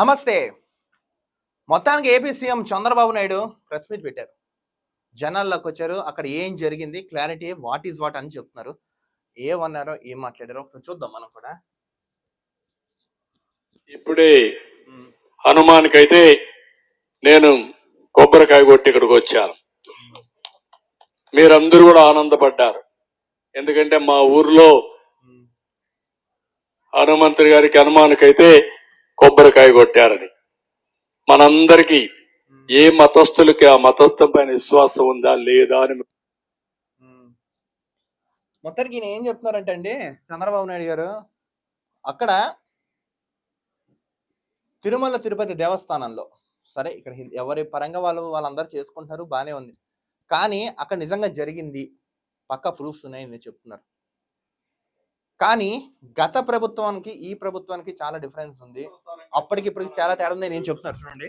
నమస్తే. మొత్తానికి AP CM Chandrababu Naidu press meet పెట్టారు. జనాల్లోకి వచ్చారు. అక్కడ ఏం జరిగింది క్లారిటీ వాట్ ఈస్ వాట్ అని చెప్తున్నారు. ఏమన్నారో ఏం మాట్లాడారో ఒకసారి చూద్దాం మనం కూడా. ఇప్పుడే హనుమాన్కైతే నేను కొబ్బరికాయ కొట్టి ఇక్కడికి వచ్చాను. మీరందరూ కూడా ఆనందపడ్డారు. ఎందుకంటే మా ఊర్లో హనుమంతుడి గారికి హనుమాన్కైతే కొబ్బరికాయ కొట్టారని. మనందరికీ ఏ మతస్థులకి ఆ మతస్థం పైన విశ్వాసం ఉందా లేదా అని మొత్తానికి ఈయన ఏం చెప్తున్నారంటే అండి చంద్రబాబు నాయుడు గారు, అక్కడ తిరుమల తిరుపతి దేవస్థానంలో సరే ఇక్కడ ఎవరి పరంగా వాళ్ళందరూ చేసుకుంటున్నారు, బానే ఉంది. కానీ అక్కడ నిజంగా జరిగింది, పక్కా ప్రూఫ్స్ ఉన్నాయని చెప్తున్నారు. కానీ గత ప్రభుత్వానికి ఈ ప్రభుత్వానికి చాలా డిఫరెన్స్ ఉంది. అప్పటికి ఇప్పటికి చాలా తేడా ఉంది నేను చెప్తున్నారు చూడండి.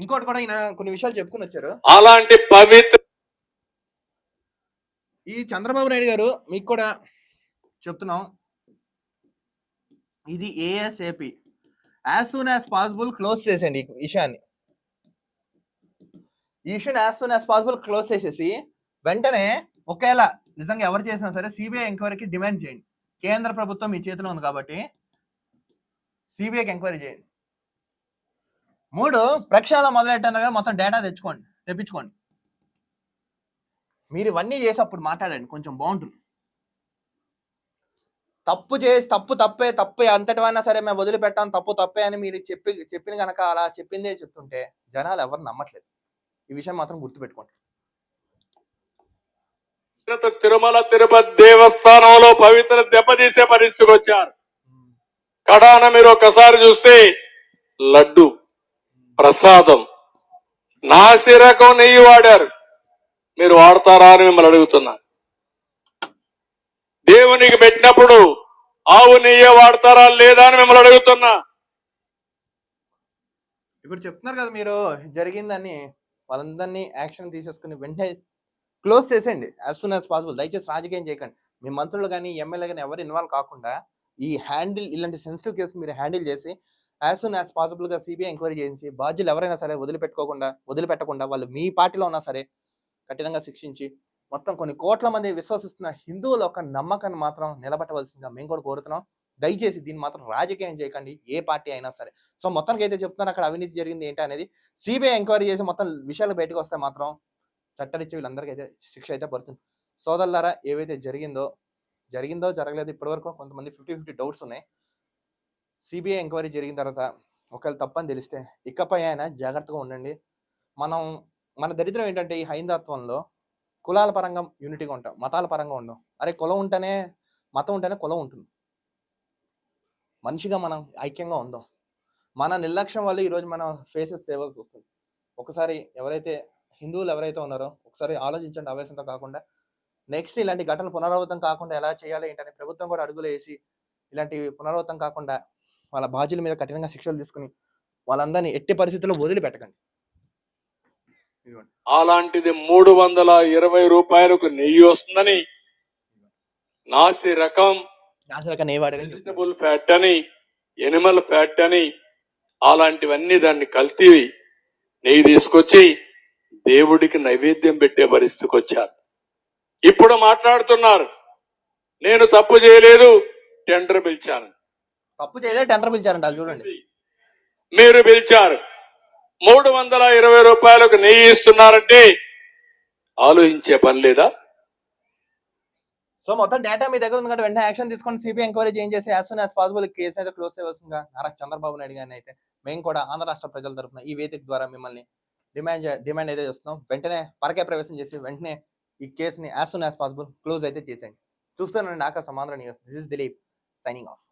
ఇంకోటి కూడా ఈయన కొన్ని విషయాలు చెప్పుకుని వచ్చారు. అలాంటి పవిత్ర ఈ చంద్రబాబు నాయుడు గారు మీకు కూడా చెప్తున్నాం, ఇది ASAP as soon as possible close చేసేయండి ఈ విషయాన్ని. ఈ విషయాన్ని as soon as possible close చేసేసి వెంటనే ఒకవేళ నిజంగా ఎవరు చేసినా సరే సిబిఐ ఎంక్వైరీకి డిమాండ్ చేయండి. కేంద్ర ప్రభుత్వం మీ చేతిలో ఉంది కాబట్టి సిబిఐకి ఎంక్వైరీ చేయండి. 3 ప్రక్షాళన మొదలెట్టనగా మొత్తం డేటా తెప్పించుకోండి. మీరు ఇవన్నీ చేసి అప్పుడు మాట్లాడండి, కొంచెం బాగుంటుంది. తప్పు చేసి తప్పే అంతటివైనా సరే మేము వదిలిపెట్టాం, తప్పే అని మీరు చెప్పిన కనుక అలా చెప్పిందే చెప్తుంటే జనాలు ఎవరు నమ్మట్లేదు. ఈ విషయం మాత్రం గుర్తుపెట్టుకోండి. తిరుమల తిరుపతి దేవస్థానంలో పవిత్ర దెబ్బతీసే పరిస్థితికి వచ్చారు. కడాన మీరు ఒకసారి చూస్తే లడ్డు ప్రసాదం నాసి రకం నెయ్యి వాడారు. మీరు వాడతారా అని మిమ్మల్ని అడుగుతున్నా. దేవునికి పెట్టినప్పుడు ఆవు నెయ్యి వాడతారా లేదా అని మిమ్మల్ని అడుగుతున్నా. ఇప్పుడు చెప్తున్నారు కదా మీరు జరిగిందని, వాళ్ళందరినీ యాక్షన్ తీసేసుకుని వెంటనే క్లోజ్ చేసేయండి యాజ్ సూన్ యాజ్ పాసిబుల్. దయచేసి రాజకీయం చేయకండి. మీ మంత్రులు కానీ ఎమ్మెల్యే కానీ ఎవరు ఇన్వాల్వ్ కాకుండా ఈ ఇలాంటి సెన్సిటివ్ కేసు మీరు హ్యాండిల్ చేసి యాజ్ సూన్ యాజ్ పాసిబుల్ గా సిబిఐ ఎంక్వైరీ చేసి బాధ్యులు ఎవరైనా సరే వదిలిపెట్టకుండా వాళ్ళు మీ పార్టీలో ఉన్నా సరే కఠినంగా శిక్షించి మొత్తం కొన్ని కోట్ల మంది విశ్వసిస్తున్న హిందువుల ఒక నమ్మకాన్ని మాత్రం నిలబెట్టవలసిందిగా మేము కూడా కోరుతున్నాం. దయచేసి దీన్ని మాత్రం రాజకీయం చేయకండి, ఏ పార్టీ అయినా సరే. సో మొత్తానికి అయితే చెప్తున్నారు అక్కడ అవినీతి జరిగింది ఏంటి అనేది సిబిఐ ఎంక్వైరీ చేసి మొత్తం విషయాలు బయటకు వస్తే మాత్రం చట్టరీత్యా వీళ్ళందరికీ అయితే శిక్ష అయితే పడుతుంది. సోదరులారా, ఏవైతే జరిగిందో జరగలేదు ఇప్పటివరకు కొంతమంది 50-50 డౌట్స్ ఉన్నాయి. సిబిఐ ఎంక్వైరీ జరిగిన తర్వాత ఒకవేళ తప్పని తెలిస్తే ఇకపై అయినా జాగ్రత్తగా ఉండండి. మన దరిద్రం ఏంటంటే ఈ హైందత్వంలో కులాల పరంగా యూనిటీగా ఉంటాం, మతాల పరంగా ఉండం. అరే కులం ఉంటేనే మతం ఉంటేనే కులం ఉంటుంది. మనిషిగా మనం ఐక్యంగా ఉందాం. మన నిర్లక్ష్యం వల్ల ఈరోజు మనం ఫేసెస్ సేవల్సి వస్తుంది. ఒకసారి హిందువులు ఎవరైతే ఉన్నారో ఒకసారి ఆలోచించండి. ఆవేశంతో కాకుండా నెక్స్ట్ ఇలాంటి ఘటనలు పునరావృతం కాకుండా ఎలా చేయాలి ఏంటని ప్రభుత్వం కూడా అడుగులు వేసి ఇలాంటి పునరావృతం కాకుండా వాళ్ళ బాధ్యుల మీద కఠినంగా శిక్షలు తీసుకుని వాళ్ళందరినీ ఎట్టి పరిస్థితుల్లో వదిలిపెట్టకండి. అలాంటిది 320 రూపాయలకు నెయ్యి వస్తుందని నాసి రకం వెజిటబుల్ ఫ్యాట్ అని ఎనిమల్ ఫ్యాట్ అని అలాంటివన్నీ దాన్ని కల్తీ నెయ్యి తీసుకొచ్చి దేవుడికి నైవేద్యం పెట్టే పరిస్థితికి వచ్చారు. ఇప్పుడు మాట్లాడుతున్నారు నేను తప్పు చేయలేదు, టెండర్ పిలిచాను. తప్పు చేయలేదు, టెండర్ పిలిచారంట. చూడండి, మీరు పిలిచారు. 320 రూపాయలకు నెయ్యి ఇస్తున్నారంటే ఆలోచించే పని లేదా? సో మొత్తం డేటా మీ దగ్గర ఉంది కాబట్టి వెంటనే యాక్షన్ తీసుకొని సిబిఐ ఎంక్వైరీ చేసి as soon as possible case అయితే క్లోజ్ చేయవలసిందిగా నారా చంద్రబాబు నాయుడు గారిని అయితే మేము కూడా ఆంధ్ర రాష్ట్ర ప్రజల తరఫున ఈ వేదిక ద్వారా మిమ్మల్ని డిమాండ్ అయితే చేస్తున్నాం. వెంటనే పరకాయ ప్రవేశం చేసి వెంటనే ఈ కేసుని as soon as possible close అయితే చేసేయండి. చూస్తున్నాను ఆకాశం Andhra news. This is Dilip signing off.